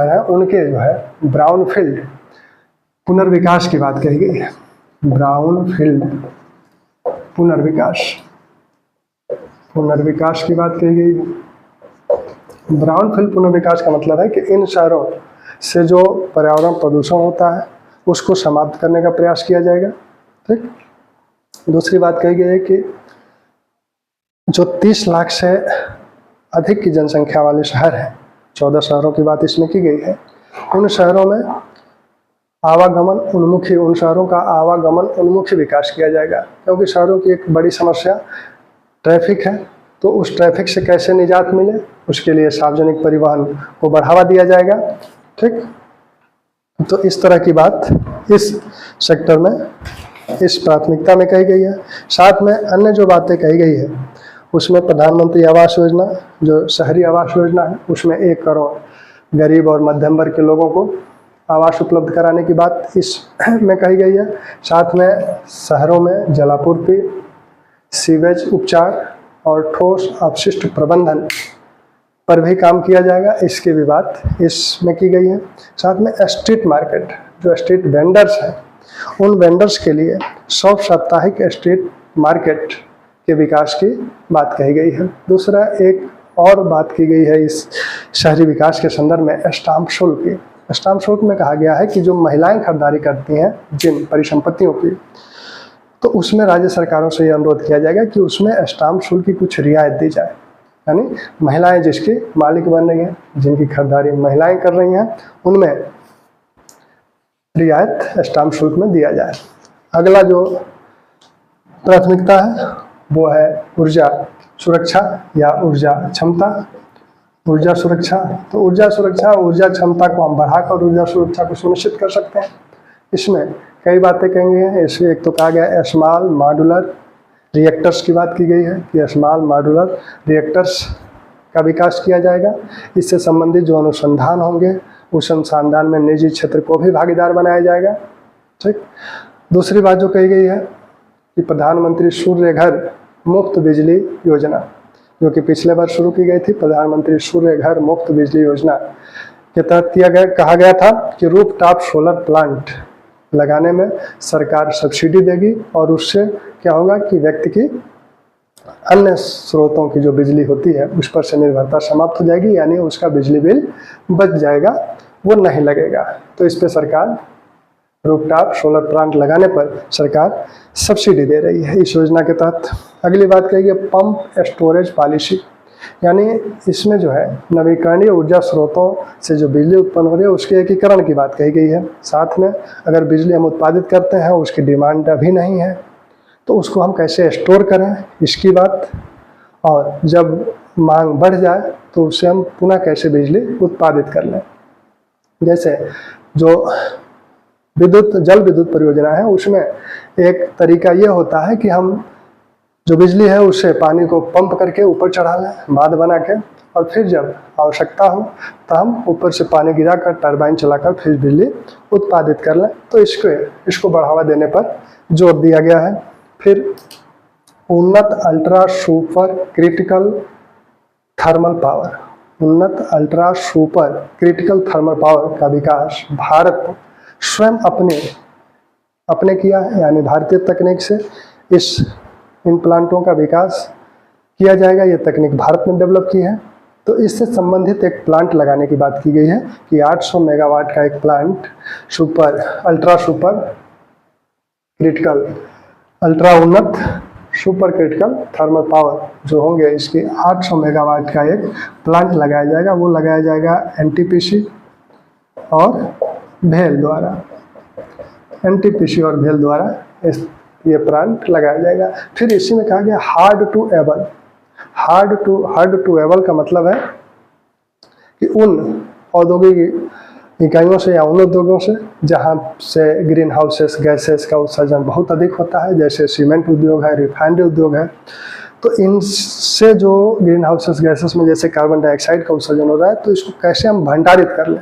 है उनके जो है ब्राउनफील्ड पुनर्विकास की बात कही गई है। ब्राउनफील्ड पुनर्विकास की बात कही गई है। ब्राउनफील्ड पुनर्विकास का मतलब है कि इन शहरों से जो पर्यावरण प्रदूषण होता है उसको समाप्त करने का प्रयास किया जाएगा। ठीक, दूसरी बात कही गई है कि जो 30 लाख से अधिक की जनसंख्या वाले शहर हैं, 14 शहरों की बात इसमें की गई है, उन शहरों में उन शहरों का आवागमन उन्मुखी विकास किया जाएगा। क्योंकि शहरों की एक बड़ी समस्या ट्रैफिक है, तो उस ट्रैफिक से कैसे निजात मिले उसके लिए सार्वजनिक परिवहन को बढ़ावा दिया जाएगा। ठीक, तो इस तरह की बात इस सेक्टर में, इस प्राथमिकता में कही गई है। साथ में अन्य जो बातें कही गई है उसमें प्रधानमंत्री आवास योजना, जो शहरी आवास योजना है, उसमें 1 करोड़ गरीब और मध्यम वर्ग के लोगों को आवास उपलब्ध कराने की बात इसमें कही गई है। साथ में शहरों में जलापूर्ति, सीवेज उपचार और ठोस अपशिष्ट प्रबंधन पर भी काम किया जाएगा, इसकी भी बात इसमें की गई है। साथ में स्ट्रीट मार्केट, जो स्ट्रीट वेंडर्स हैं, उन वेंडर्स के लिए 100 साप्ताहिक स्ट्रीट मार्केट के विकास की बात कही गई है। दूसरा एक और बात की गई है इस शहरी विकास के संदर्भ में स्टाम्प शुल्क की। स्टाम्प शुल्क में कहा गया है कि जो महिलाएं खरीदारी करती हैं जिन परिसंपत्तियों की, तो उसमें राज्य सरकारों से ये अनुरोध किया जाएगा कि उसमें स्टाम्प शुल्क की कुछ रियायत दी जाए। यानी महिलाएं जिसकी मालिक बन रही हैं, जिनकी खरीदारी महिलाएं कर रही हैं, उनमें रियायत स्टाम्प शुल्क में दिया जाए। अगला जो प्राथमिकता है वो है ऊर्जा सुरक्षा या ऊर्जा क्षमता। ऊर्जा सुरक्षा, तो ऊर्जा क्षमता को हम बढ़ाकर ऊर्जा सुरक्षा को सुनिश्चित कर सकते हैं। इसमें कई बातें कहेंगे। इसमें एक तो कहा गया है स्मॉल मॉड्यूलर रिएक्टर्स की बात की गई है कि स्मॉल मॉड्यूलर रिएक्टर्स का विकास किया जाएगा। इससे संबंधित जो अनुसंधान होंगे उस अनुसंधान में निजी क्षेत्र को भी भागीदार बनाया जाएगा। ठीक, दूसरी बात जो कही गई है कि प्रधानमंत्री सूर्य घर मुफ्त बिजली योजना, जो कि पिछले वर्ष शुरू की गई थी, प्रधानमंत्री सूर्य घर मुफ्त बिजली योजना के तहत कहा गया था कि रूफटॉप सोलर प्लांट लगाने में सरकार सब्सिडी देगी और उससे क्या होगा कि व्यक्ति की अन्य स्रोतों की जो बिजली होती है उस पर से निर्भरता समाप्त हो जाएगी, यानी उसका बिजली बिल बच जाएगा, वो नहीं लगेगा। तो इस पे सरकार रूफटॉप सोलर प्लांट लगाने पर सरकार सब्सिडी दे रही है इस योजना के तहत। अगली बात कही गई पंप स्टोरेज पॉलिसी, यानी इसमें जो है नवीकरणीय ऊर्जा स्रोतों से जो बिजली उत्पन्न हो रही है उसके एकीकरण की बात कही गई है। साथ में अगर बिजली हम उत्पादित करते हैं उसकी डिमांड अभी नहीं है तो उसको हम कैसे स्टोर करें इसकी बात, और जब मांग बढ़ जाए तो उससे हम पुनः कैसे बिजली उत्पादित कर लें। जैसे जो जल विद्युत परियोजना है उसमें एक तरीका ये होता है कि हम जो बिजली है उससे पानी को पंप करके ऊपर चढ़ा लें बांध बना के, और फिर जब आवश्यकता हो तो हम ऊपर से पानी गिराकर टरबाइन चलाकर फिर बिजली उत्पादित कर लें। तो इसको बढ़ावा देने पर जोर दिया गया है। फिर उन्नत ultra super critical thermal power, उन्नत ultra super critical thermal power का विकास भारत स्वयं अपने किया है, यानी भारतीय तकनीक से इन प्लांटों का विकास किया जाएगा। ये तकनीक भारत ने डेवलप की है। तो इससे संबंधित एक प्लांट लगाने की बात की गई है कि 800 मेगावाट का एक प्लांट अल्ट्रा उन्नत सुपर क्रिटिकल थर्मल पावर जो होंगे, इसकी 800 मेगावाट का एक प्लांट लगाया जाएगा। वो लगाया जाएगा NTPC और भेल द्वारा। ये प्लांट लगाया जाएगा। फिर इसी में कहा गया hard to able. Hard to able का मतलब है कि उन औद्योगिक इकाइयों से या उन उद्योगों से जहाँ से ग्रीन हाउसेस गैसेस का उत्सर्जन बहुत अधिक होता है, जैसे सीमेंट उद्योग है, रिफाइनरी उद्योग है। तो इनसे जो ग्रीन हाउसेस गैसेस में जैसे कार्बन डाइऑक्साइड का उत्सर्जन हो रहा है, तो इसको कैसे हम भंडारित कर लें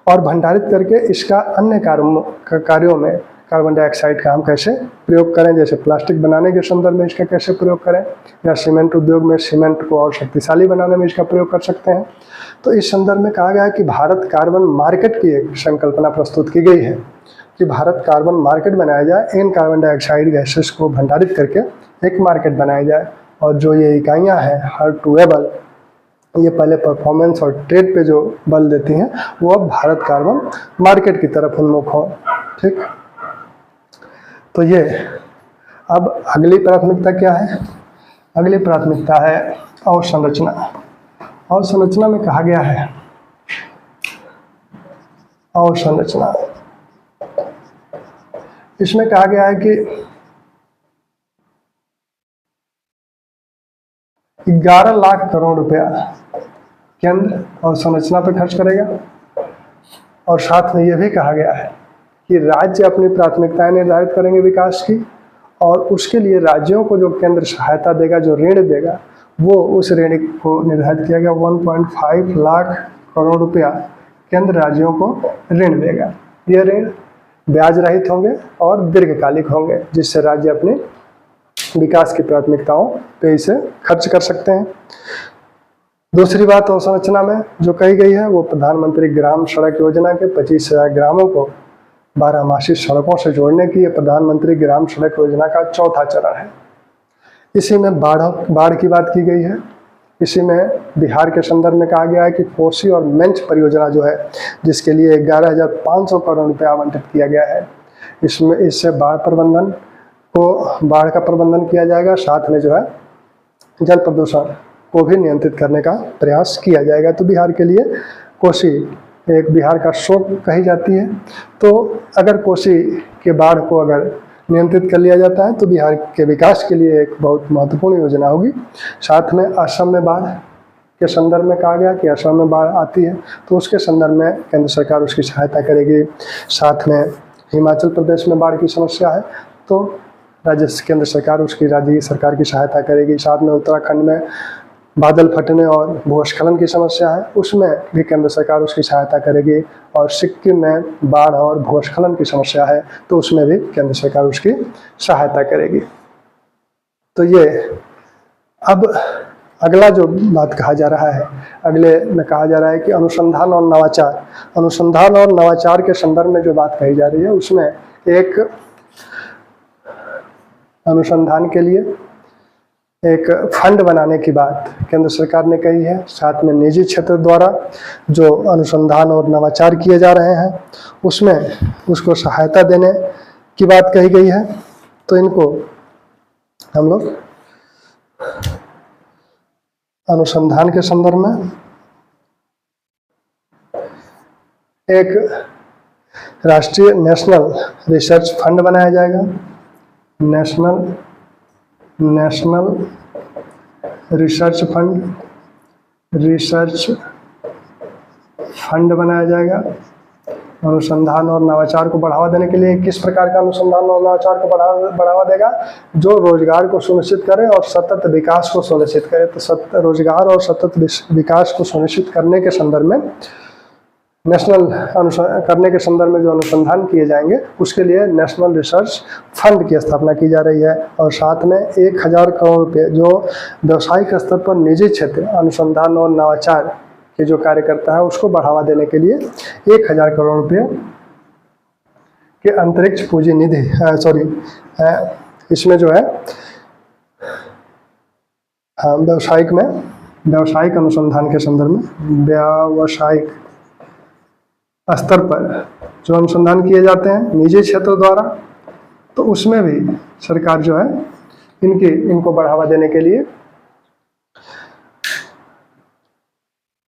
और भंडारित करके इसका अन्य कार्यों में कार्बन डाइऑक्साइड का हम कैसे प्रयोग करें, जैसे प्लास्टिक बनाने के संदर्भ में इसका कैसे प्रयोग करें, या सीमेंट उद्योग में सीमेंट को और शक्तिशाली बनाने में इसका प्रयोग कर सकते हैं। तो इस संदर्भ में कहा गया है कि भारत कार्बन मार्केट की एक संकल्पना प्रस्तुत की गई है कि भारत कार्बन मार्केट बनाया जाए, इन कार्बन डाइऑक्साइड गैसेस को भंडारित करके एक मार्केट बनाया जाए। और जो ये इकाइयाँ हैं हार्ड टू एबल, ये पहले परफॉर्मेंस और ट्रेड पे जो बल देती हैं, वो अब भारत कार्बन मार्केट की तरफ उन्मुख हो। ठीक, तो ये अब अगली प्राथमिकता क्या है? अगली प्राथमिकता है अवसंरचना। अवसंरचना में कहा गया है, अवसंरचना, इसमें कहा गया है कि 11 लाख करोड़ रुपया केंद्र अवसंरचना पर खर्च करेगा। और साथ में यह भी कहा गया है कि राज्य अपनी प्राथमिकताएं निर्धारित करेंगे विकास की, और उसके लिए राज्यों को जो केंद्र सहायता देगा, जो ऋण देगा, वो उस ऋण को निर्धारित किया गया 1.5 लाख करोड़ रुपया केंद्र राज्यों को ऋण देगा। ये ऋण ब्याज रहित होंगे और दीर्घकालिक होंगे, जिससे राज्य अपनी विकास की प्राथमिकताओं पे इसे खर्च कर सकते हैं। दूसरी बात अवसंरचना में जो कही गई है, वो प्रधानमंत्री ग्राम सड़क योजना के 25,000 ग्रामों को 12 सड़कों से जोड़ने की, ये प्रधानमंत्री ग्राम सड़क योजना का चौथा चरण है। इसी में बाढ़ की बात की गई है। इसी में बिहार के संदर्भ में कहा गया है कि कोसी और मेंच परियोजना जो है, जिसके लिए 11,500 करोड़ रुपये आवंटित किया गया है, इससे बाढ़ का प्रबंधन किया जाएगा। साथ में जो है जल प्रदूषण को भी नियंत्रित करने का प्रयास किया जाएगा। तो बिहार के लिए कोसी एक बिहार का शोक कही जाती है। तो अगर कोसी के बाढ़ को अगर नियंत्रित कर लिया जाता है तो बिहार के विकास के लिए एक बहुत महत्वपूर्ण योजना होगी। साथ में असम में बाढ़ के संदर्भ में कहा गया कि असम में बाढ़ आती है तो उसके संदर्भ में केंद्र सरकार उसकी सहायता करेगी। साथ में हिमाचल प्रदेश में बाढ़ की समस्या है तो केंद्र सरकार उसकी राज्य सरकार की सहायता करेगी। साथ में उत्तराखंड में बादल फटने और भूस्खलन की समस्या है, उसमें भी केंद्र सरकार उसकी सहायता करेगी। और सिक्किम में बाढ़ और भूस्खलन की समस्या है तो उसमें भी केंद्र सरकार उसकी सहायता करेगी। तो ये अब अगला जो बात कहा जा रहा है, अगले में कहा जा रहा है कि अनुसंधान और नवाचार। अनुसंधान और नवाचार के संदर्भ में जो बात कही जा रही है, उसमें एक अनुसंधान के लिए एक फंड बनाने की बात केंद्र सरकार ने कही है। साथ में निजी क्षेत्र द्वारा जो अनुसंधान और नवाचार किए जा रहे हैं उसमें उसको सहायता देने की बात कही गई है। तो इनको हम लोग अनुसंधान के संदर्भ में एक राष्ट्रीय नेशनल रिसर्च फंड बनाया जाएगा। नेशनल रिसर्च फंड बनाया जाएगा। अनुसंधान और नवाचार को बढ़ावा देने के लिए किस प्रकार का अनुसंधान और नवाचार को बढ़ावा देगा? जो रोजगार को सुनिश्चित करे और सतत विकास को सुनिश्चित करे। तो रोजगार और सतत विकास को सुनिश्चित करने के संदर्भ में करने के संदर्भ में जो अनुसंधान किए जाएंगे उसके लिए नेशनल रिसर्च फंड की स्थापना की जा रही है। और साथ में 1,000 करोड़ रुपये जो व्यावसायिक स्तर पर निजी क्षेत्र अनुसंधान और नवाचार के जो कार्य करता है उसको बढ़ावा देने के लिए 1,000 करोड़ रुपये के अंतरिक्ष पूंजी निधि इसमें जो है व्यावसायिक अनुसंधान के संदर्भ में व्यावसायिक स्तर पर जो अनुसंधान किए जाते हैं निजी क्षेत्र द्वारा, तो उसमें भी सरकार जो है इनको बढ़ावा देने के लिए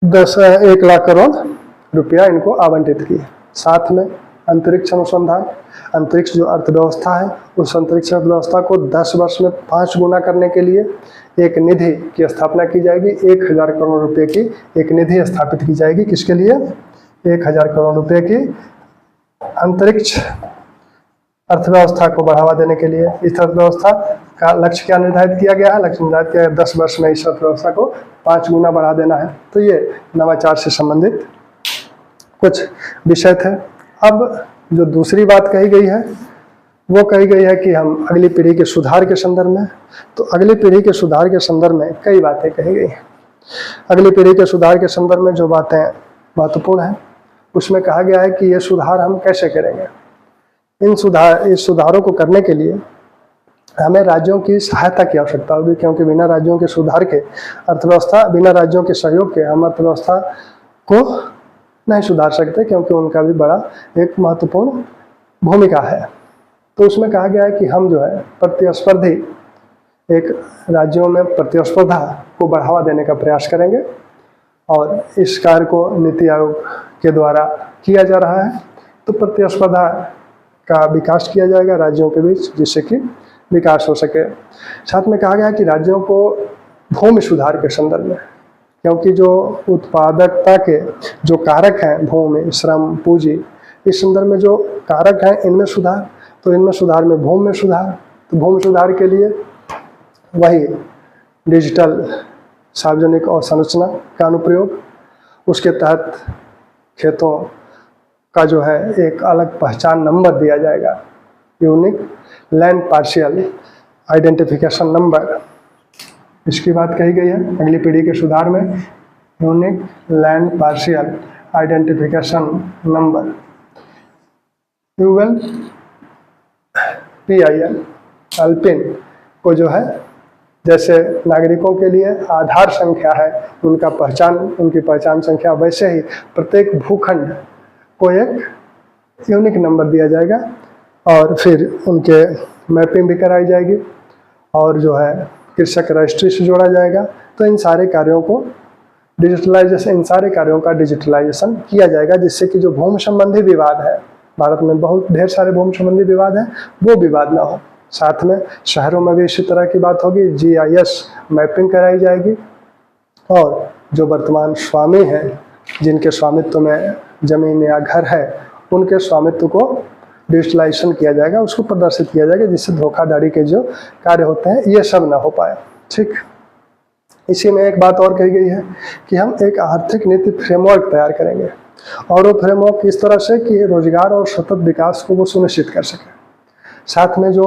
1 लाख करोड़ रुपया इनको आवंटित किए। साथ में अंतरिक्ष अनुसंधान, अंतरिक्ष जो अर्थव्यवस्था है उस अंतरिक्ष अर्थव्यवस्था को 10 वर्ष में 5 गुना करने के लिए एक निधि की स्थापना की जाएगी। 1000 करोड़ रुपए की एक निधि स्थापित की जाएगी। किसके लिए? 1000 करोड़ रुपए की अंतरिक्ष अर्थव्यवस्था को बढ़ावा देने के लिए। इस अर्थव्यवस्था का लक्ष्य क्या निर्धारित किया गया है? लक्ष्य निर्धारित किया है 10 वर्ष में इस अर्थव्यवस्था को 5 गुना बढ़ा देना है। तो ये नवाचार से संबंधित कुछ विषय थे। अब जो दूसरी बात कही गई है वो कही गई है कि हम अगली पीढ़ी के सुधार के संदर्भ में, तो अगली पीढ़ी के सुधार के संदर्भ में कई बातें कही गई हैं। अगली पीढ़ी के सुधार के संदर्भ में जो बातें महत्वपूर्ण हैं उसमें कहा गया है कि ये सुधार हम कैसे करेंगे। इस सुधारों को करने के लिए हमें राज्यों की सहायता की आवश्यकता होगी, क्योंकि बिना राज्यों के सुधार के अर्थव्यवस्था, बिना राज्यों के सहयोग के हम अर्थव्यवस्था को नहीं सुधार सकते, क्योंकि उनका भी बड़ा एक महत्वपूर्ण भूमिका है। तो उसमें कहा गया है कि हम जो है प्रतिस्पर्धी एक राज्यों में प्रतिस्पर्धा को बढ़ावा देने का प्रयास करेंगे और इस कार्य को नीति आयोग के द्वारा किया जा रहा है। तो प्रतिस्पर्धा का विकास किया जाएगा राज्यों के बीच, जिससे कि विकास हो सके। साथ में कहा गया कि राज्यों को भूमि सुधार के संदर्भ में, क्योंकि जो उत्पादकता के जो कारक हैं भूमि, श्रम, पूंजी, इस संदर्भ में जो कारक हैं इनमें सुधार, तो इनमें सुधार में भूमि में सुधार। तो भूमि सुधार के लिए वही डिजिटल सार्वजनिक अवसंरचना का अनुप्रयोग, उसके तहत खेतों का जो है एक अलग पहचान नंबर दिया जाएगा, unique land partial identification number, इसकी बात कही गई है। अगली पीढ़ी के सुधार में unique land partial identification number, ULPIN, alpine को जो है जैसे नागरिकों के लिए आधार संख्या है उनकी पहचान संख्या, वैसे ही प्रत्येक भूखंड को एक यूनिक नंबर दिया जाएगा और फिर उनके मैपिंग भी कराई जाएगी और जो है कृषक रजिस्ट्री से जोड़ा जाएगा। तो इन सारे कार्यों का डिजिटलाइजेशन किया जाएगा, जिससे कि जो भूमि संबंधी विवाद है, भारत में बहुत ढेर सारे भूमि संबंधी विवाद हैं, वो विवाद ना हो। साथ में शहरों में भी इसी तरह की बात होगी, GIS मैपिंग कराई जाएगी और जो वर्तमान स्वामी हैं, जिनके स्वामित्व में जमीन या घर है, उनके स्वामित्व को डिजिटलाइजेशन किया जाएगा, उसको प्रदर्शित किया जाएगा, जिससे धोखाधड़ी के जो कार्य होते हैं ये सब ना हो पाए। ठीक, इसी में एक बात और कही गई है कि हम एक आर्थिक नीति फ्रेमवर्क तैयार करेंगे और वो फ्रेमवर्क इस तरह से कि रोजगार और सतत विकास को वो सुनिश्चित कर सके। साथ में जो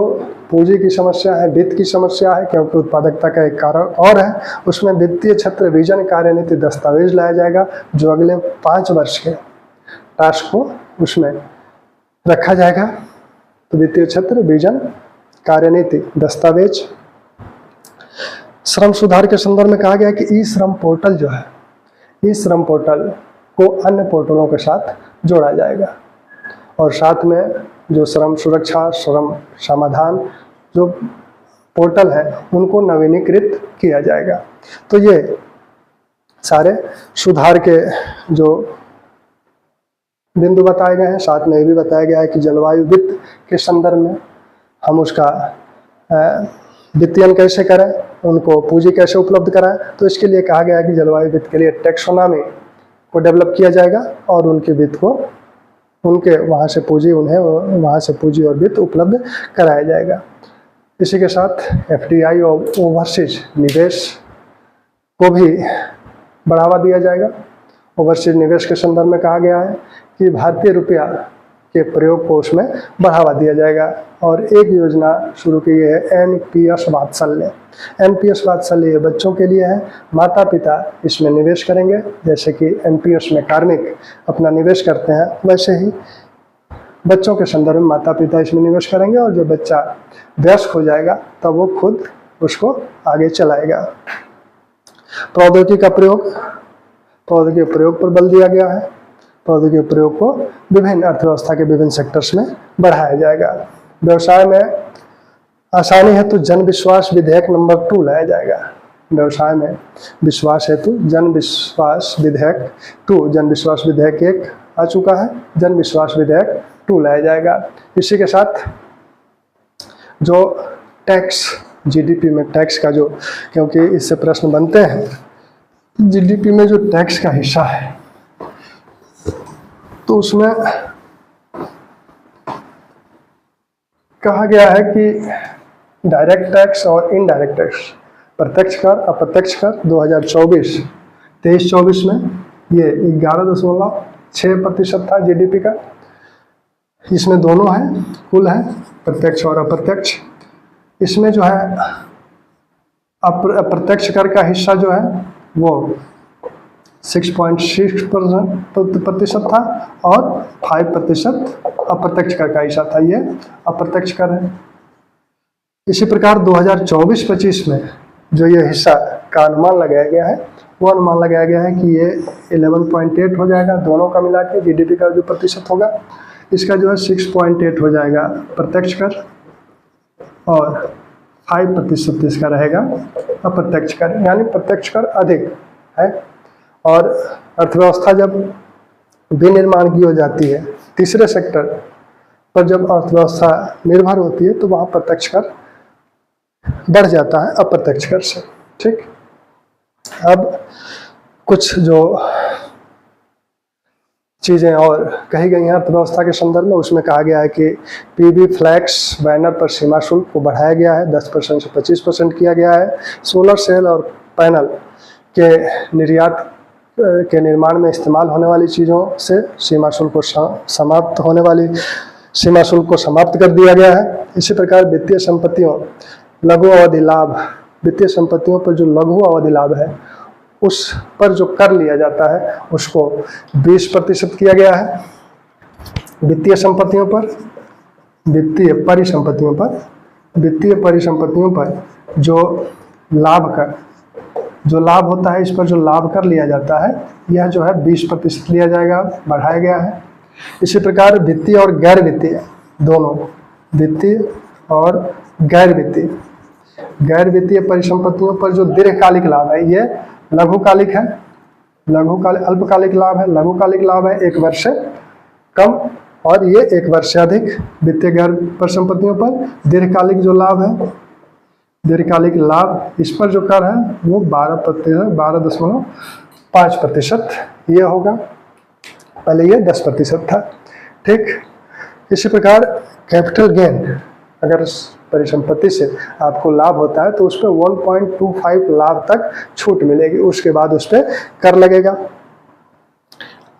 पूंजी की समस्या है, वित्त की समस्या है, क्योंकि उत्पादकता का एक कारक और है, उसमें वित्तीय क्षेत्र विजन कार्यनीति दस्तावेज लाया जाएगा जो अगले 5 वर्ष के टास्क को उसमें रखा जाएगा। तो वित्तीय क्षेत्र विजन कार्यनीति दस्तावेज। श्रम सुधार के संदर्भ में कहा गया है कि ई श्रम पोर्टल जो है, ई श्रम पोर्टल को अन्य पोर्टलों के साथ जोड़ा जाएगा और साथ में जो श्रम सुरक्षा, श्रम समाधान जो पोर्टल है उनको नवीनीकृत किया जाएगा। तो ये सारे सुधार के जो बिंदु बताए गए हैं। साथ में ये भी बताया गया है कि जलवायु वित्त के संदर्भ में हम उसका वित्तीयन कैसे करें, उनको पूंजी कैसे उपलब्ध कराएं। तो इसके लिए कहा गया है कि जलवायु वित्त के लिए टैक्सोनॉमी को डेवलप किया जाएगा और उनके वित्त को उन्हें वहाँ से पूंजी और वित्त उपलब्ध कराया जाएगा। इसी के साथ FDI और ओवरसीज निवेश को भी बढ़ावा दिया जाएगा। ओवरसीज निवेश के संदर्भ में कहा गया है कि भारतीय रुपया के प्रयोग को उसमें बढ़ावा दिया जाएगा और एक योजना शुरू की गई है NPS वात्सल्य। NPS वात्सल्य बच्चों के लिए है, माता पिता इसमें निवेश करेंगे, जैसे कि NPS में कार्मिक अपना निवेश करते हैं, वैसे ही बच्चों के संदर्भ में माता पिता इसमें निवेश करेंगे और जब बच्चा वयस्क हो जाएगा तब वो खुद उसको आगे चलाएगा। प्रौद्योगिकी का प्रयोग पर बल दिया गया है। प्रौद्योगिकी प्रयोग को विभिन्न अर्थव्यवस्था के विभिन्न सेक्टर्स में बढ़ाया जाएगा। व्यवसाय में आसानी हेतु जन विश्वास विधेयक नंबर 2 लाया जाएगा। व्यवसाय में विश्वास हेतु जन विश्वास विधेयक 2, जन विश्वास विधेयक 1 आ चुका है, जन विश्वास विधेयक 2 लाया जाएगा। इसी के साथ जो टैक्स, जीडीपी में टैक्स का जो, क्योंकि इससे प्रश्न बनते हैं, जीडीपी में जो टैक्स का हिस्सा है तो उसमें कहा गया है कि डायरेक्ट टैक्स और इनडायरेक्ट टैक्स, प्रत्यक्ष कर अप्रत्यक्ष कर 2023-24 में ये 11.6% था जीडीपी का। इसमें दोनों है, कुल है प्रत्यक्ष और अप्रत्यक्ष। इसमें जो है अप्रत्यक्ष कर का हिस्सा जो है वो 6.6% था और 5% अप्रत्यक्ष कर का हिस्सा था, ये अप्रत्यक्ष कर है। इसी प्रकार 2024-25 में जो ये हिस्सा का अनुमान लगाया गया है वो अनुमान लगाया गया है कि ये 11.8 हो जाएगा, दोनों का मिला के जीडीपी का जो प्रतिशत होगा इसका जो है 6.8 हो जाएगा प्रत्यक्ष कर और 5% इसका रहेगा अप्रत्यक्ष कर, यानी प्रत्यक्ष कर अधिक है। और अर्थव्यवस्था जब विनिर्माण की हो जाती है, तीसरे सेक्टर पर जब अर्थव्यवस्था निर्भर होती है तो वहाँ प्रत्यक्ष कर बढ़ जाता है अप्रत्यक्ष कर से। ठीक, अब कुछ जो चीज़ें और कही गई हैं अर्थव्यवस्था के संदर्भ में, उसमें कहा गया है कि पीवी फ्लैक्स बैनर पर सीमा शुल्क को बढ़ाया गया है, 10% से 25% किया गया है। सोलर सेल और पैनल के निर्यात के निर्माण में इस्तेमाल होने वाली चीज़ों से सीमा शुल्क को समाप्त होने वाली सीमा शुल्क को समाप्त कर दिया गया है। इसी प्रकार वित्तीय संपत्तियों, लघु अवधि लाभ, वित्तीय संपत्तियों पर जो लघु अवधि लाभ है उस पर जो कर लिया जाता है उसको 20% किया गया है। वित्तीय संपत्तियों पर, वित्तीय परिसंपत्तियों पर जो लाभ कर, जो लाभ होता है इस पर जो लाभ कर लिया जाता है यह जो है 20% लिया जाएगा, बढ़ाया गया है। इसी प्रकार वित्तीय और गैर वित्तीय दोनों, वित्तीय और गैर वित्तीय परिसंपत्तियों पर जो दीर्घकालिक लाभ है ये लघुकालिक है, अल्पकालिक लाभ है, लघुकालिक लाभ है 1 वर्ष से कम और ये 1 वर्ष से अधिक। वित्तीय गैर परिसंपत्तियों पर दीर्घकालिक जो लाभ है, दीर्घकालिक लाभ, इस पर जो कर है वो 12.5% ये होगा, पहले ये 10% था। ठीक, इसी प्रकार कैपिटल गेन, अगर परिसंपत्ति से आपको लाभ होता है तो उस पर 1.25 लाख तक छूट मिलेगी, उसके बाद उस पर कर लगेगा।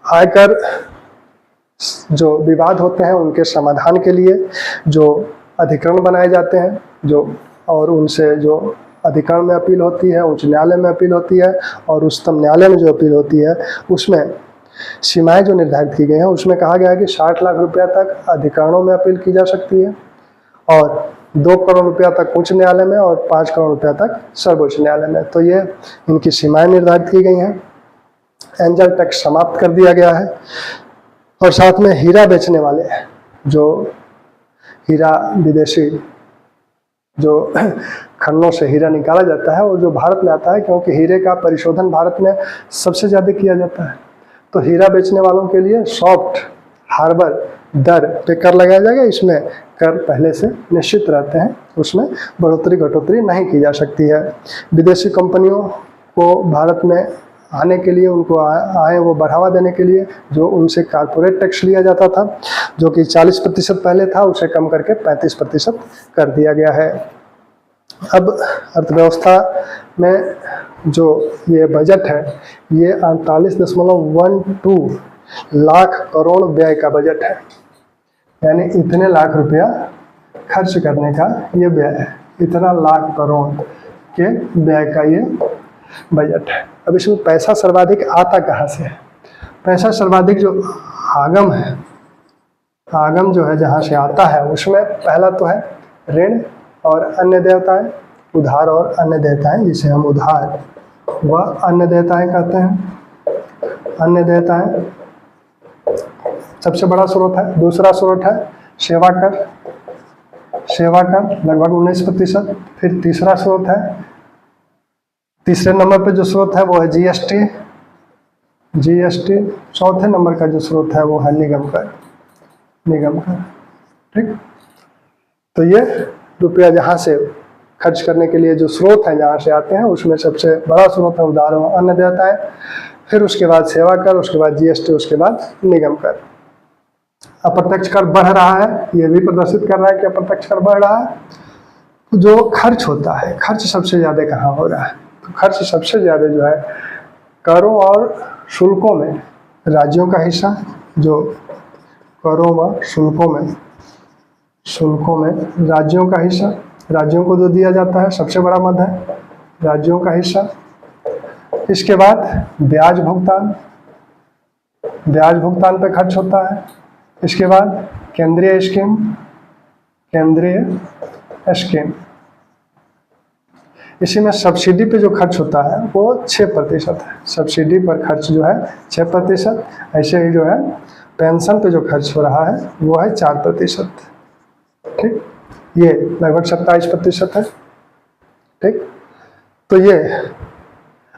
आयकर जो विवाद होते हैं उनके समाधान के लिए जो अधिकरण बनाए जाते हैं, जो और उनसे जो अधिकरण में अपील होती है, उच्च न्यायालय में अपील होती है और उच्चतम न्यायालय में जो अपील होती है उसमें सीमाएं जो निर्धारित की गई हैं उसमें कहा गया है कि 60 लाख रुपया तक अधिकरणों में अपील की जा सकती है और 2 करोड़ रुपया तक उच्च न्यायालय में और 5 करोड़ रुपया तक सर्वोच्च न्यायालय में। तो ये इनकी सीमाएं निर्धारित की गई हैं। एंजल टैक्स समाप्त कर दिया गया है और साथ में हीरा बेचने वाले, जो हीरा विदेशी जो खन्नों से हीरा निकाला जाता है और जो भारत में आता है, क्योंकि हीरे का परिशोधन भारत में सबसे ज़्यादा किया जाता है, तो हीरा बेचने वालों के लिए सॉफ्ट हार्बर दर पे कर लगाया जाएगा। इसमें कर पहले से निश्चित रहते हैं, उसमें बढ़ोतरी घटोतरी नहीं की जा सकती है। विदेशी कंपनियों को भारत में आने के लिए, उनको आए वो बढ़ावा देने के लिए जो उनसे कारपोरेट टैक्स लिया जाता था, जो कि 40% पहले था, उसे कम करके 35% कर दिया गया है। अब अर्थव्यवस्था में जो ये बजट है ये 48.12 लाख करोड़ व्यय का बजट है, यानी इतने लाख रुपया खर्च करने का ये व्यय है, इतना लाख करोड़ के व्यय का ये बजट है। अब इसमें पैसा सर्वाधिक आता कहाँ से है? पैसा सर्वाधिक जो आगम है, आगम जो है जहाँ से आता है उसमें पहला तो है ऋण और अन्य देयताएं, उधार और अन्य देयताएं, जिसे हम उधार व अन्य देयताएं कहते हैं। अन्य देयताएं सबसे बड़ा स्रोत है। दूसरा स्रोत है सेवा कर, सेवा कर लगभग 19%। फिर तीसरा स्रोत है, तीसरे नंबर पे जो स्रोत है वो है जीएसटी। चौथे नंबर का जो स्रोत है वो है निगम कर। निगम कर। ठीक, तो ये रुपया जहाँ से खर्च करने के लिए जो स्रोत है जहाँ से आते हैं उसमें सबसे बड़ा स्रोत है उधार व अन्य देयताएं, फिर उसके बाद सेवा कर, उसके बाद जीएसटी, उसके बाद निगम कर। अप्रत्यक्ष कर बढ़ रहा है, ये भी प्रदर्शित कर रहा है कि अप्रत्यक्ष कर बढ़ रहा है। जो खर्च होता है, खर्च सबसे ज़्यादा कहाँ हो रहा है? तो खर्च सबसे ज़्यादा जो है करों और शुल्कों में राज्यों का हिस्सा, जो करों व शुल्कों में राज्यों का हिस्सा, राज्यों को जो दिया जाता है सबसे बड़ा मद है राज्यों का हिस्सा। इसके बाद ब्याज भुगतान पे खर्च होता है। इसके बाद केंद्रीय स्कीम, इसी में सब्सिडी पे जो खर्च होता है वो 6% है। सब्सिडी पर खर्च जो है 6%। ऐसे ही जो है पेंशन पे जो खर्च हो रहा है वो है 4%। ठीक, ये लगभग 27% है। ठीक, तो ये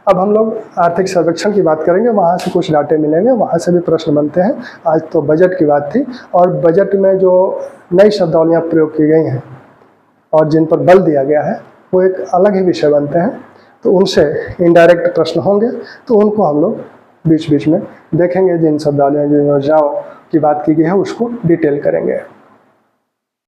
अब हम लोग आर्थिक सर्वेक्षण की बात करेंगे, वहाँ से कुछ डाटे मिलेंगे, वहाँ से भी प्रश्न बनते हैं। आज तो बजट की बात थी, और बजट में जो नई शब्दावलियाँ प्रयोग की गई हैं और जिन पर बल दिया गया है वो एक अलग ही विषय बनते हैं, तो उनसे इनडायरेक्ट प्रश्न होंगे, तो उनको हम लोग बीच बीच में देखेंगे। जिन शब्दावलियों, जिन योजनाओं की बात की गई है उसको डिटेल करेंगे।